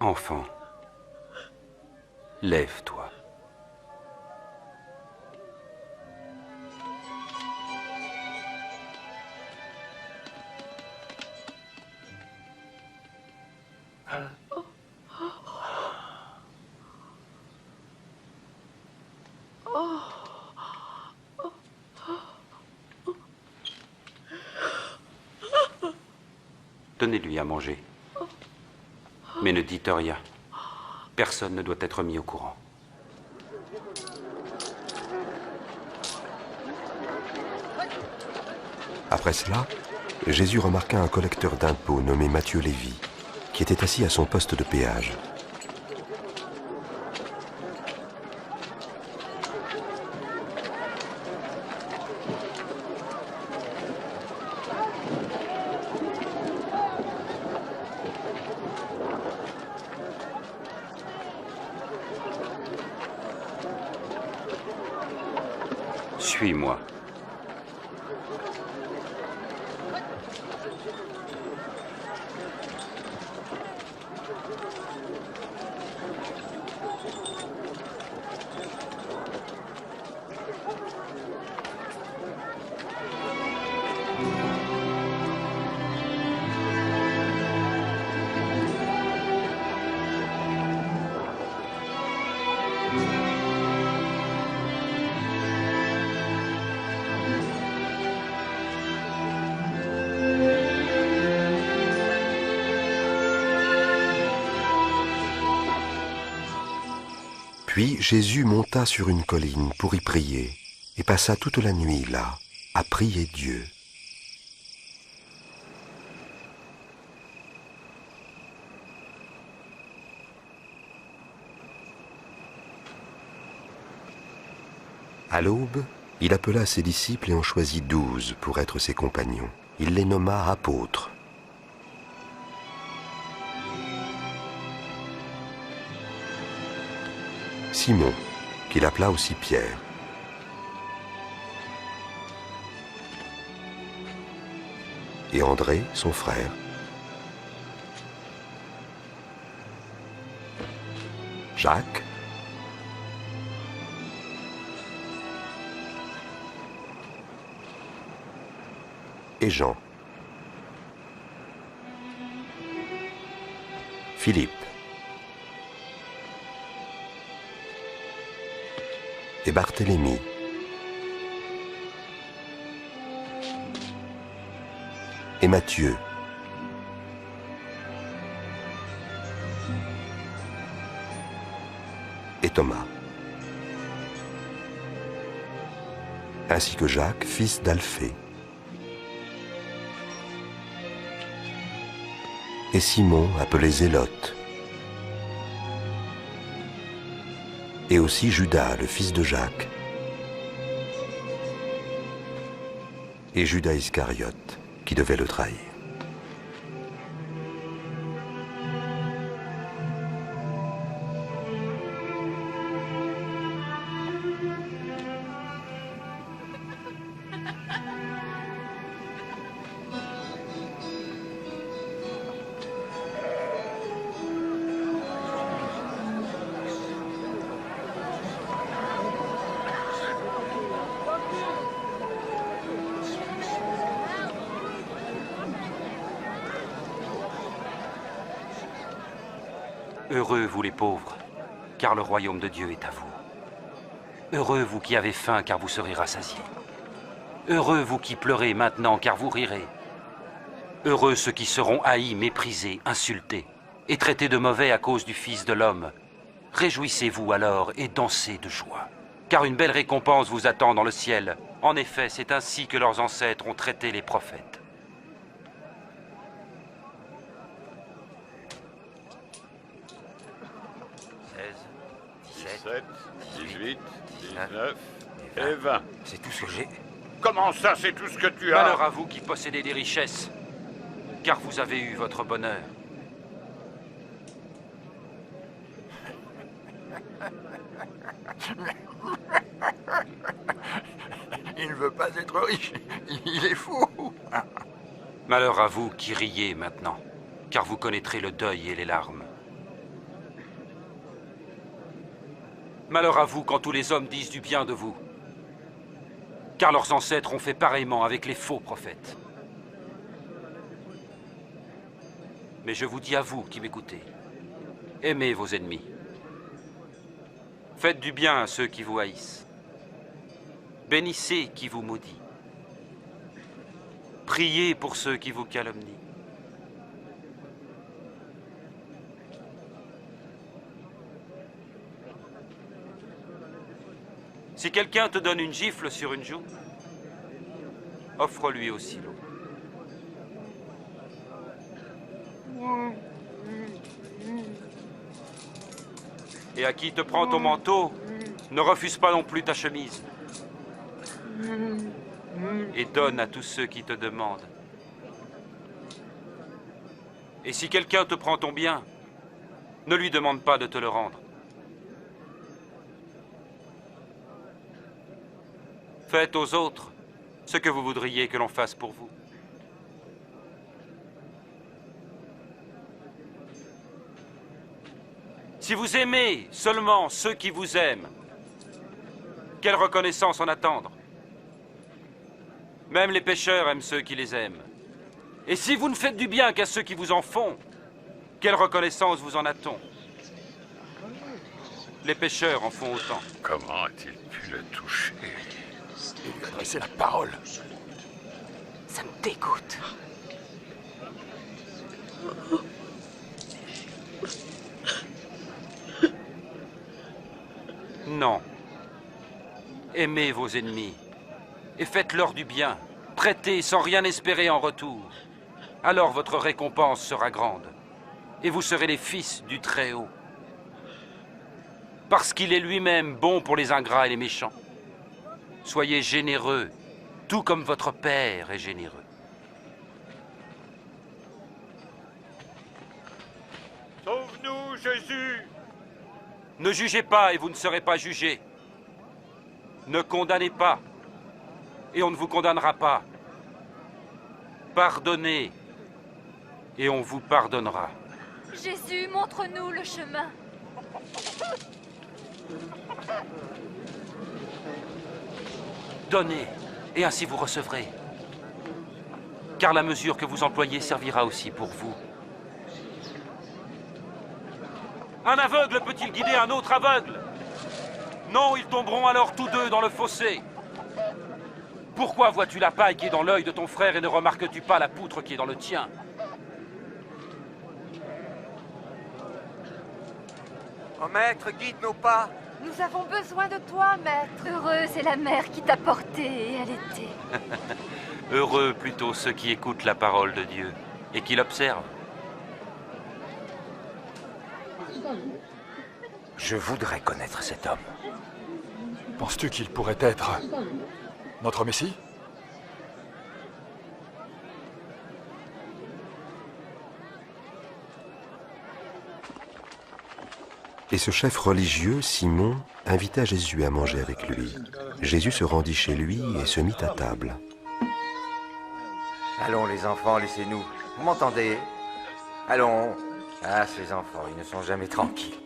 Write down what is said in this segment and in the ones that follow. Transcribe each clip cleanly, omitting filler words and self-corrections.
Enfant, lève-toi. Donnez-lui à manger. Mais ne dites rien. Personne ne doit être mis au courant. Après cela, Jésus remarqua un collecteur d'impôts nommé Matthieu Lévi, qui était assis à son poste de péage. Suis-moi. Puis Jésus monta sur une colline pour y prier, et passa toute la nuit là, à prier Dieu. À l'aube, il appela ses disciples et en choisit 12 pour être ses compagnons. Il les nomma apôtres. Simon, qu'il appela aussi Pierre. Et André, son frère. Jacques. Et Jean. Philippe. Et Barthélemy. Et Matthieu. Et Thomas. Ainsi que Jacques, fils d'Alphée. Et Simon, appelé Zélote. Et aussi Judas, le fils de Jacques. Et Judas Iscariote, qui devait le trahir. Heureux vous les pauvres, car le royaume de Dieu est à vous. Heureux vous qui avez faim, car vous serez rassasiés. Heureux vous qui pleurez maintenant, car vous rirez. Heureux ceux qui seront haïs, méprisés, insultés, et traités de mauvais à cause du Fils de l'homme. Réjouissez-vous alors et dansez de joie, car une belle récompense vous attend dans le ciel. En effet, c'est ainsi que leurs ancêtres ont traité les prophètes. « 17, 18, 19 et 20. C'est tout ce que j'ai. Comment ça, c'est tout ce que tu as? Malheur à vous qui possédez des richesses, car vous avez eu votre bonheur. Il ne veut pas être riche, il est fou. Malheur à vous qui riez maintenant, car vous connaîtrez le deuil et les larmes. Malheur à vous quand tous les hommes disent du bien de vous. Car leurs ancêtres ont fait pareillement avec les faux prophètes. Mais je vous dis à vous qui m'écoutez, aimez vos ennemis. Faites du bien à ceux qui vous haïssent. Bénissez qui vous maudit. Priez pour ceux qui vous calomnient. Si quelqu'un te donne une gifle sur une joue, offre-lui aussi l'eau. Et à qui te prend ton manteau, ne refuse pas non plus ta chemise. Et donne à tous ceux qui te demandent. Et si quelqu'un te prend ton bien, ne lui demande pas de te le rendre. Faites aux autres ce que vous voudriez que l'on fasse pour vous. Si vous aimez seulement ceux qui vous aiment, quelle reconnaissance en attendre? Même les pécheurs aiment ceux qui les aiment. Et si vous ne faites du bien qu'à ceux qui vous en font, quelle reconnaissance vous en a-t-on? Les pécheurs en font autant. Comment a-t-il pu le toucher? Et lui adresser la parole. Ça me dégoûte. Non. Aimez vos ennemis et faites-leur du bien. Prêtez sans rien espérer en retour. Alors votre récompense sera grande et vous serez les fils du Très-Haut. Parce qu'il est lui-même bon pour les ingrats et les méchants. Soyez généreux, tout comme votre Père est généreux. Sauve-nous, Jésus! Ne jugez pas et vous ne serez pas jugés. Ne condamnez pas et on ne vous condamnera pas. Pardonnez et on vous pardonnera. Jésus, montre-nous le chemin. Donnez, et ainsi vous recevrez. Car la mesure que vous employez servira aussi pour vous. Un aveugle peut-il guider un autre aveugle? Non, ils tomberont alors tous deux dans le fossé. Pourquoi vois-tu la paille qui est dans l'œil de ton frère et ne remarques-tu pas la poutre qui est dans le tien? Oh maître, guide nos pas. Nous avons besoin de toi, maître. Heureuse est la mère qui t'a porté et elle était. Heureux plutôt ceux qui écoutent la parole de Dieu et qui l'observent. Je voudrais connaître cet homme. Penses-tu qu'il pourrait être notre Messie? Et ce chef religieux, Simon, invita Jésus à manger avec lui. Jésus se rendit chez lui et se mit à table. Allons les enfants, laissez-nous. Vous m'entendez? Allons. Ah, ces enfants, ils ne sont jamais tranquilles.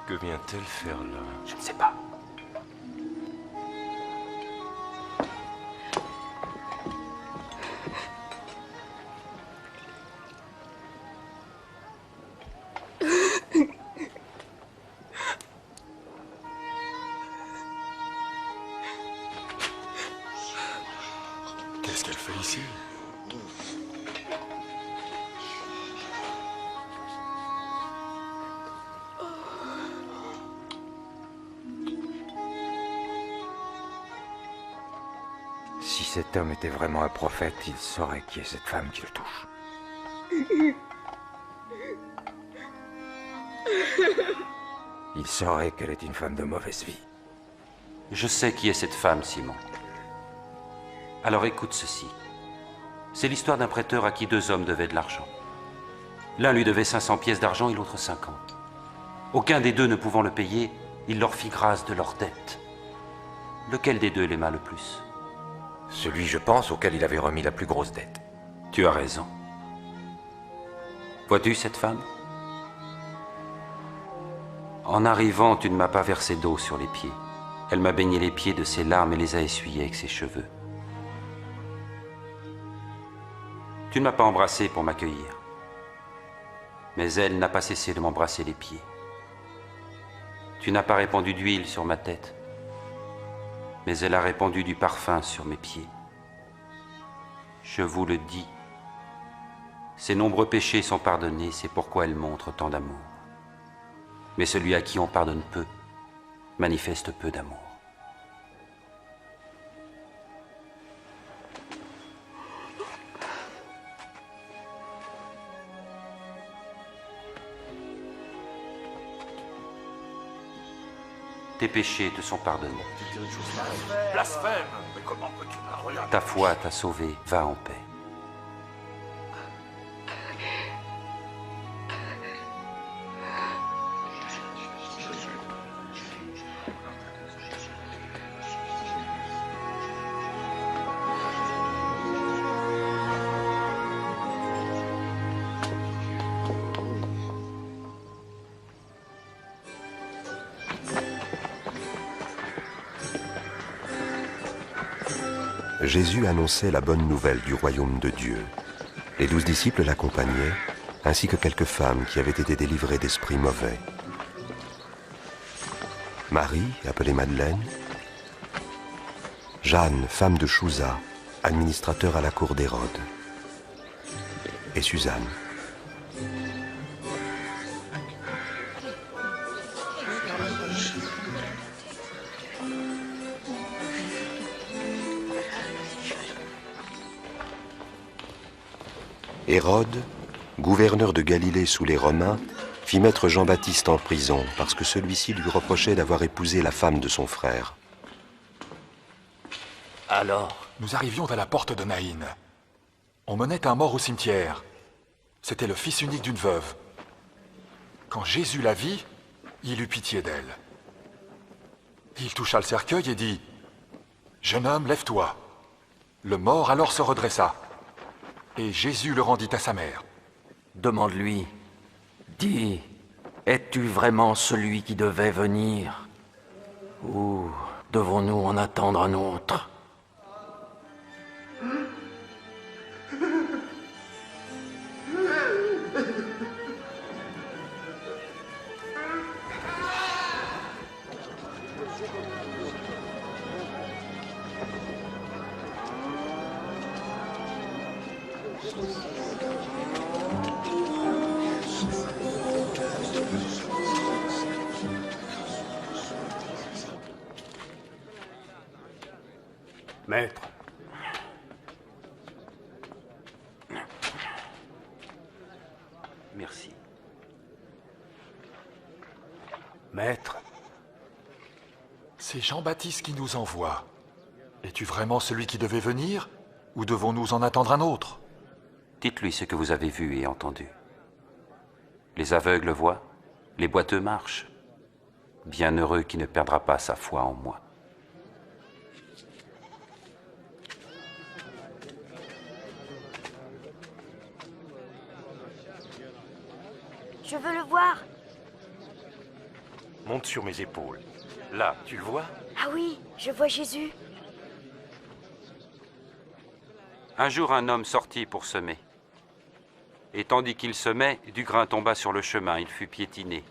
Que vient-elle faire là? Je ne sais pas. Qu'est-ce qu'elle fait ici? Si cet homme était vraiment un prophète, il saurait qui est cette femme qui le touche. Il saurait qu'elle est une femme de mauvaise vie. Je sais qui est cette femme, Simon. Alors écoute ceci. C'est l'histoire d'un prêteur à qui deux hommes devaient de l'argent. L'un lui devait 500 pièces d'argent et l'autre 50. Aucun des deux ne pouvant le payer, il leur fit grâce de leur dette. Lequel des deux l'aima le plus? Celui, je pense, auquel il avait remis la plus grosse dette. Tu as raison. Vois-tu cette femme? En arrivant, tu ne m'as pas versé d'eau sur les pieds. Elle m'a baigné les pieds de ses larmes et les a essuyés avec ses cheveux. Tu ne m'as pas embrassé pour m'accueillir, mais elle n'a pas cessé de m'embrasser les pieds. Tu n'as pas répandu d'huile sur ma tête, mais elle a répandu du parfum sur mes pieds. Je vous le dis, ses nombreux péchés sont pardonnés, c'est pourquoi elle montre tant d'amour. Mais celui à qui on pardonne peu, manifeste peu d'amour. Tes péchés te sont pardonnés. Blasphème! Mais comment peux-tu la regarder? Ta foi t'a sauvé, va en paix. Jésus annonçait la bonne nouvelle du royaume de Dieu. Les 12 disciples l'accompagnaient, ainsi que quelques femmes qui avaient été délivrées d'esprits mauvais. Marie, appelée Madeleine, Jeanne, femme de Chouza, administrateur à la cour d'Hérode, et Suzanne. Hérode, gouverneur de Galilée sous les Romains, fit mettre Jean-Baptiste en prison parce que celui-ci lui reprochait d'avoir épousé la femme de son frère. Alors? Nous arrivions à la porte de Naïn. On menait un mort au cimetière. C'était le fils unique d'une veuve. Quand Jésus la vit, il eut pitié d'elle. Il toucha le cercueil et dit « Jeune homme, lève-toi. » Le mort alors se redressa. Et Jésus le rendit à sa mère. Demande-lui, dis, es-tu vraiment celui qui devait venir? Ou devons-nous en attendre un autre? Maître. Merci. Maître. C'est Jean-Baptiste qui nous envoie. Es-tu vraiment celui qui devait venir? Ou devons-nous en attendre un autre? Dites-lui ce que vous avez vu et entendu. Les aveugles voient, les boiteux marchent. Bienheureux qui ne perdra pas sa foi en moi. Je veux le voir. Monte sur mes épaules. Là, tu le vois? Ah oui, je vois Jésus. Un jour, un homme sortit pour semer. Et tandis qu'il semait, du grain tomba sur le chemin, il fut piétiné.